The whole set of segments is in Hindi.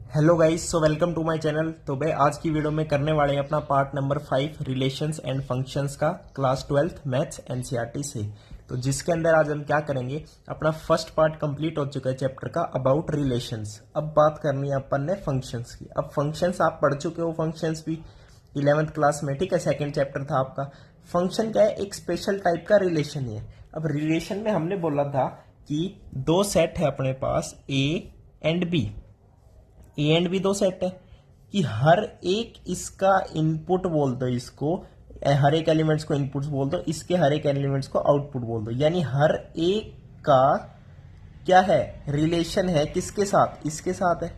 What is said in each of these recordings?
Hello guys, so welcome to my channel. तो भाई आज की वीडियो में करने वाले हैं अपना part number 5 relations and functions का क्लास 12th मैथ्स एनसीईआरटी से। तो जिसके अंदर आज हम क्या करेंगे, अपना फर्स्ट पार्ट कंप्लीट हो चुका है चैप्टर का अबाउट रिलेशंस। अब बात करनी है अपन ने फंक्शंस की। अब फंक्शंस आप पढ़ चुके हो, फंक्शंस भी 11th क्लास में, ठीक है, सेकेंड चैप्टर था आपका। फंक्शन क्या है? एक स्पेशल टाइप का रिलेशन ही है। अब रिलेशन में हमने बोला था कि दो सेट है अपने पास, A and B. A and B दो सेट है कि हर एक इसका इनपुट बोल दो, इसको हर एक एलिमेंट्स को इनपुट बोल दो, इसके हर एक एलिमेंट्स को आउटपुट बोल दो। यानी हर एक का क्या है, रिलेशन है किसके साथ? इसके साथ है।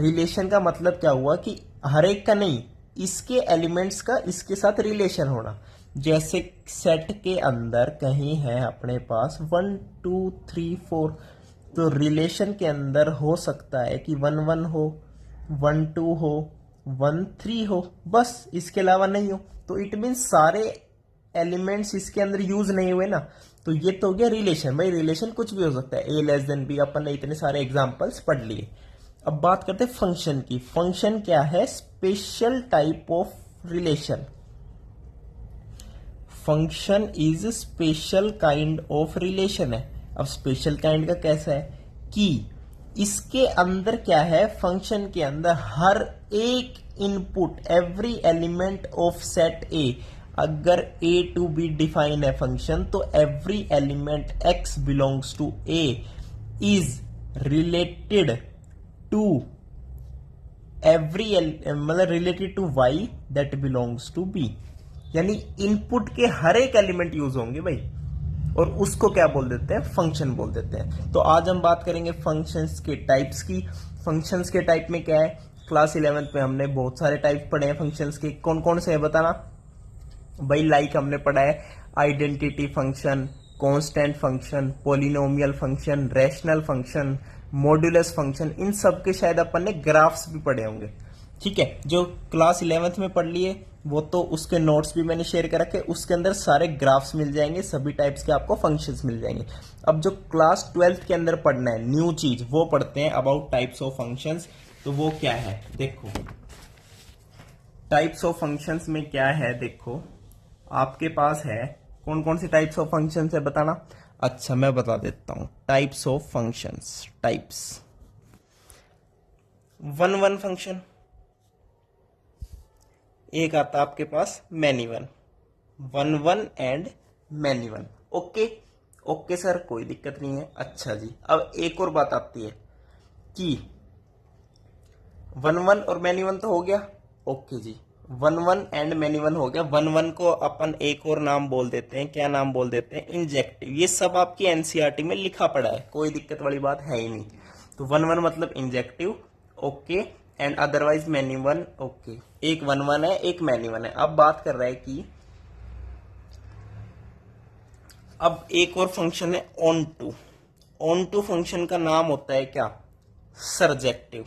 रिलेशन का मतलब क्या हुआ कि हर एक का नहीं, इसके एलिमेंट्स का इसके साथ रिलेशन होना। जैसे सेट के अंदर कहीं है अपने पास 1 2 3 4, तो रिलेशन के अंदर हो सकता है कि 1 1 हो, 1 2 हो, 1 3 हो, बस इसके अलावा नहीं हो। तो इट मीन सारे एलिमेंट्स इसके अंदर यूज नहीं हुए ना। तो ये तो हो गया रिलेशन। भाई रिलेशन कुछ भी हो सकता है, ए लेस देन बी, अपन ने इतने सारे एग्जांपल्स पढ़ लिए। अब बात करते हैं फंक्शन की। फंक्शन क्या है? Special type of relation. Function is special kind of relation है। अब स्पेशल काइंड का कैसा है कि इसके अंदर क्या है, फंक्शन के अंदर हर एक input, every element of set A, अगर ए टू बी डिफाइन है फंक्शन, तो every element X belongs to A is related to every मतलब related to Y that belongs to B. यानी इनपुट के हर एक एलिमेंट यूज होंगे भाई, और उसको क्या बोल देते हैं? फंक्शन बोल देते हैं। तो आज हम बात करेंगे फंक्शंस के टाइप्स की। फंक्शंस के टाइप में क्या है, क्लास 11th में हमने बहुत सारे टाइप पढ़े हैं फंक्शंस के। कौन कौन से है बताना भाई। लाइक हमने पढ़ा है identity function, constant function, polynomial function, rational function, modulus function. इन सब के शायद अपन ने ग्राफ्स भी पढ़े होंगे, ठीक है। जो क्लास 11th में पढ़ लिए वो तो उसके नोट्स भी मैंने शेयर कर रखे, उसके अंदर सारे ग्राफ्स मिल जाएंगे, सभी टाइप्स के आपको फंक्शंस मिल जाएंगे। अब जो क्लास 12th के अंदर पढ़ना है न्यू चीज, वो पढ़ते हैं अबाउट टाइप्स ऑफ फंक्शंस। तो वो क्या है देखो, टाइप्स ऑफ फंक्शंस में क्या है देखो, आपके पास है कौन कौन सी टाइप्स ऑफ फंक्शंस है बताना। अच्छा मैं बता देता हूं types of functions. Types 1 1 function, एक आता आपके पास many one, 1 1 and many one. Okay okay sir, कोई दिक्कत नहीं है। अच्छा जी, अब एक और बात आती है कि 1 1 और मैनी वन तो हो गया। ओके जी, 1 1 एंड मैनी वन हो गया। 1 1 को अपन एक और नाम बोल देते हैं, क्या नाम बोल देते हैं? इंजेक्टिव। ये सब आपकी एनसीईआरटी में लिखा पड़ा है, कोई दिक्कत वाली बात है ही नहीं। तो 1 1 मतलब injective, okay, and otherwise many one, okay. एक 1 1 है, एक मैनी वन है। अब बात कर रहा है कि अब एक और फंक्शन है onto. Onto function का नाम होता है क्या? सरजेक्टिव।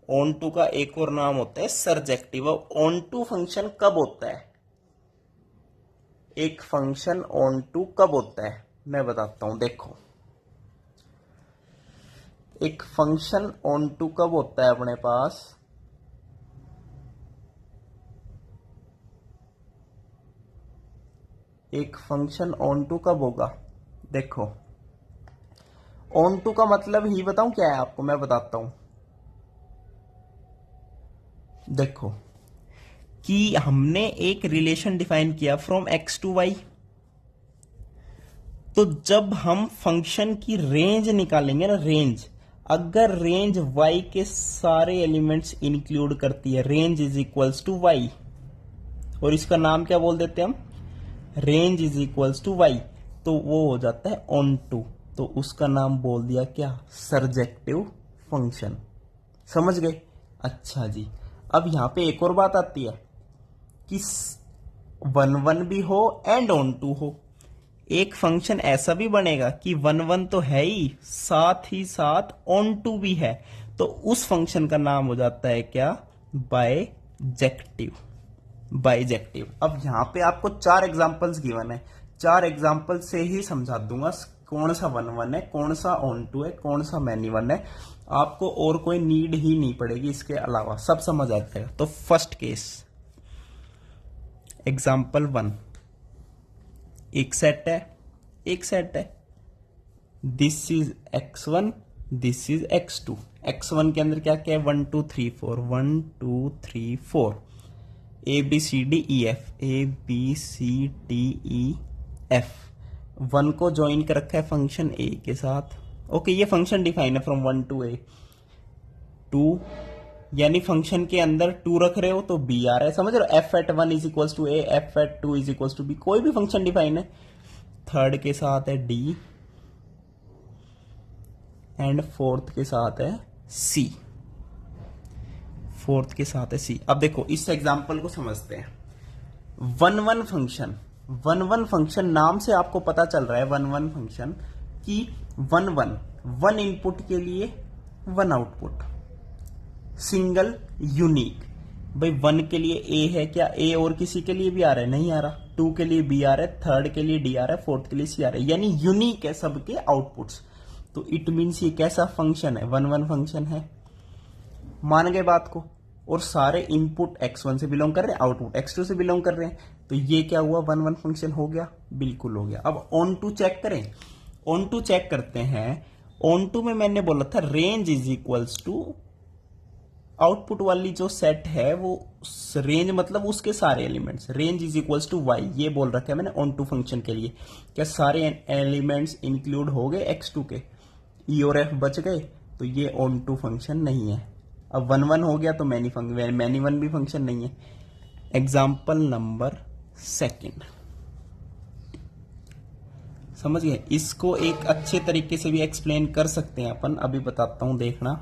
ऑन टू का एक और नाम होता है सरजेक्टिव। अब ऑन टू फंक्शन कब होता है? एक फंक्शन ऑन टू कब होता है मैं बताता हूं। देखो एक फंक्शन ऑन टू कब होता है अपने पास, एक फंक्शन ऑन टू कब होगा? देखो ऑन टू का मतलब ही बताऊं क्या है आपको, मैं बताता हूं। देखो कि हमने एक रिलेशन डिफाइन किया फ्रॉम एक्स टू वाई, तो जब हम फंक्शन की रेंज निकालेंगे ना, रेंज, अगर रेंज y के सारे एलिमेंट्स इंक्लूड करती है, range is equals to y, और इसका नाम क्या बोल देते हैं हम? Range is equals to y, तो वो हो जाता है ऑन टू। तो उसका नाम बोल दिया क्या? सरजेक्टिव फंक्शन। समझ गए? अच्छा जी, अब यहां पे एक और बात आती है कि 1 1 भी हो एंड ऑन टू हो। एक फंक्शन ऐसा भी बनेगा कि 1 1 तो है ही साथ ऑन टू भी है, तो उस फंक्शन का नाम हो जाता है क्या? बाइजेक्टिव। बाइजेक्टिव। अब यहां पे आपको 4 एग्जांपल्स गिवन है, 4 एग्जांपल से ही समझा दूंगा कौन सा वन वन है, कौन सा ऑन टू है, कौन सा मैनी वन है। आपको और कोई नीड ही नहीं पड़ेगी, इसके अलावा सब समझ आ जाएगा। तो फर्स्ट केस एग्जाम्पल 1, एक सेट है, this is x1, this is x2। x1 के अंदर क्या क्या है, 1 2 3 4, 1 2 3 4, ABCDEF, ABCDEF। 1 को ज्वाइन कर रखा है फंक्शन a के साथ। ओके, ये फंक्शन डिफाइन है फ्रॉम 1 टू a। 2 यानी फंक्शन के अंदर 2 रख रहे हो तो b आ रहा है, समझ रहे हो। f@1 is equal to a, f@2 is equal to b, कोई भी फंक्शन डिफाइन है। थर्ड के साथ है d एंड फोर्थ के साथ है c। फोर्थ के साथ है c। अब देखो इस एग्जांपल को समझते हैं। 1 1 फंक्शन नाम से आपको पता चल रहा है 1 फंक्शन कि 1 इनपुट के लिए 1 आउटपुट, सिंगल यूनिक। भाई 1 के लिए a है, क्या a और किसी के लिए भी आ रहा है, नहीं आ रहा। 2 के लिए b आ रहा है, थर्ड के लिए d आ रहा है, फोर्थ के लिए c आ रहा है, यानी यूनिक है सबके आउटपुट्स। तो इट मीन्स ये कैसा फंक्शन है, 1 फंक्शन है। मान गए बात को। और सारे इनपुट x1 से बिलोंग कर रहे हैं, आउटपुट x2 से बिलोंग कर रहे हैं। तो ये क्या हुआ, 1 फंक्शन हो गया, बिल्कुल हो गया। अब ऑन टू चेक करें, ऑन टू चेक करते हैं। ऑन टू में मैंने बोला था range is equals to output वाली जो सेट है वो रेंज मतलब उसके सारे elements, range is equals to y, ये बोल रखा है मैंने ऑन टू फंक्शन के लिए। क्या सारे एलिमेंट्स इंक्लूड हो गए x2 के, e और f बच गए, तो ये ऑन टू फंक्शन नहीं है। अब 1 हो गया तो मैनी वन भी फंक्शन नहीं है। एग्जाम्पल नंबर 2, समझ गए। इसको एक अच्छे तरीके से भी एक्सप्लेन कर सकते हैं अपन, अभी बताता हूं, देखना।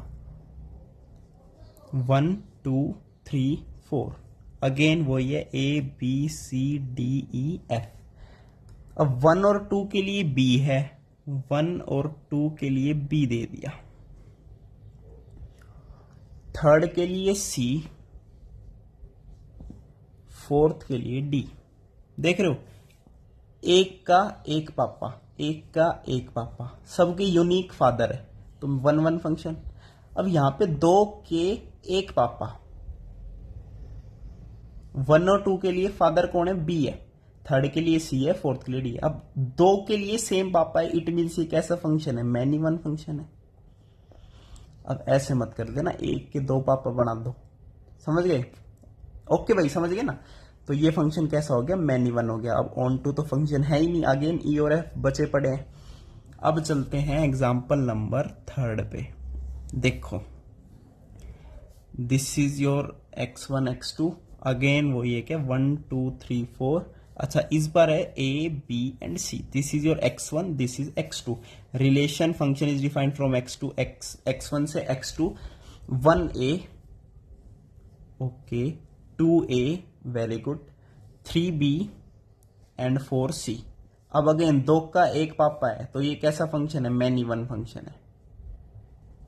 1 2 3 4, अगेन वही है ABCDEF। अब 1 और 2 के लिए B है, 1 और 2 के लिए B दे दिया। थर्ड के लिए C, फोर्थ के लिए D। देख रहे हो, एक का एक पापा, एक का एक पापा, सबके यूनिक फादर है, तो 1 फंक्शन। अब यहां पे 2 के एक पापा, 1 और 2 के लिए फादर कौन है, B है, थर्ड के लिए C है, फोर्थ के लिए D है। अब 2 के लिए सेम पापा है, इट मीन्स ये कैसा फंक्शन है, मैनी वन फंक्शन है। अब ऐसे मत कर देना, एक के 2 पापा बना दो, समझ गए। ओके भाई, समझ गए ना। तो ये फंक्शन कैसा हो गया, मैनी वन हो गया। अब ऑन टू तो फंक्शन है ही नहीं, अगेन ई और एफ बचे पड़े हैं। अब चलते हैं एग्जाम्पल नंबर 3 पे। देखो this is your x1 x2, again वही है क्या, 1 2 3 4। अच्छा, इस बार है A B and C। This is your x1, this is x2। Relation function is defined from x2 x1 से x2। 1A, okay, 2A, very good, 3B and 4C। अब अगेन 2 का एक पापा है, तो ये कैसा फंक्शन है, मैनी वन फंक्शन है।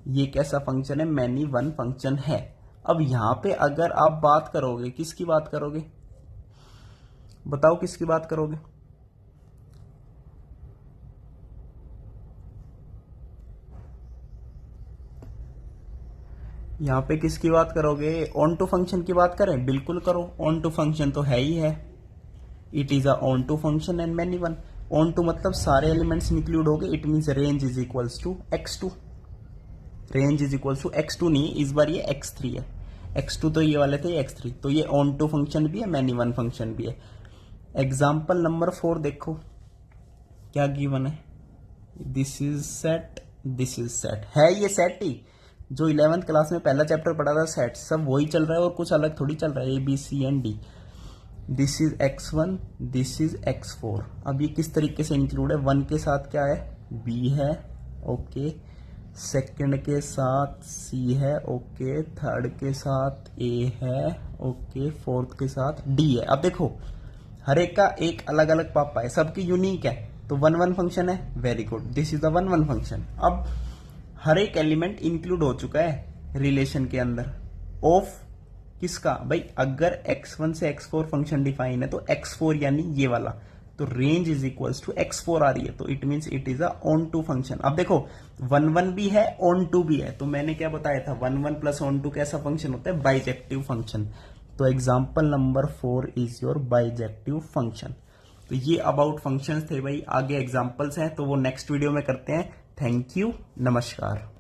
ये कैसा फंक्शन है, मैनी वन फंक्शन है। अब यहां पे अगर आप बात करोगे, किसकी बात करोगे, बताओ किसकी बात करोगे। यहां पे किसकी बात करोगे, ऑन टू फंक्शन की बात करें, बिल्कुल करो, ऑन टू फंक्शन तो है ही है। It is a onto function and many one. Onto मतलब सारे एलिमेंट्स इंक्लूड हो गए, it means range is equals to x2। Range is equals to x2 नहीं, इस बार ये x3 है। x2 तो ये वाले थे, x3, तो ये ऑन टू फंक्शन भी है, मैनी वन फंक्शन भी है। एग्जाम्पल नंबर 4 देखो क्या गिवन है, this is set, this is set. है ये सेट ही, जो 11th क्लास में पहला चैप्टर पढ़ा था, सेट सब वही चल रहा है और कुछ अलग थोड़ी चल रहा है, ABC and D। This is x1, this is x4। अब ये किस तरीके से इंक्लूड है, 1 के साथ क्या है, B है, ओके, सेकंड के साथ C है, ओके, थर्ड के साथ A है, ओके, फोर्थ के साथ D है। अब देखो हर एक का एक अलग अलग पापा है, सबकी यूनिक है, तो 1 फंक्शन है, very good, this is the 1 function. अब हर एक एलिमेंट इंक्लूड हो चुका है रिलेशन के अंदर ऑफ किसका, भाई अगर x1 से x4 फंक्शन डिफाइन है तो x4 यानी ये वाला, तो range is equals to x4 आ रही है, तो it means it is a onto function. अब देखो 1 भी है, ऑन टू भी है, तो मैंने क्या बताया था 1 प्लस ऑन टू कैसा फंक्शन होता है, बाइजेक्टिव फंक्शन। तो example number 4 is your bijective function. तो ये अबाउट फंक्शंस थे भाई, आगे एग्जाम्पल्स हैं तो वो नेक्स्ट वीडियो में करते हैं। थैंक यू, नमस्कार।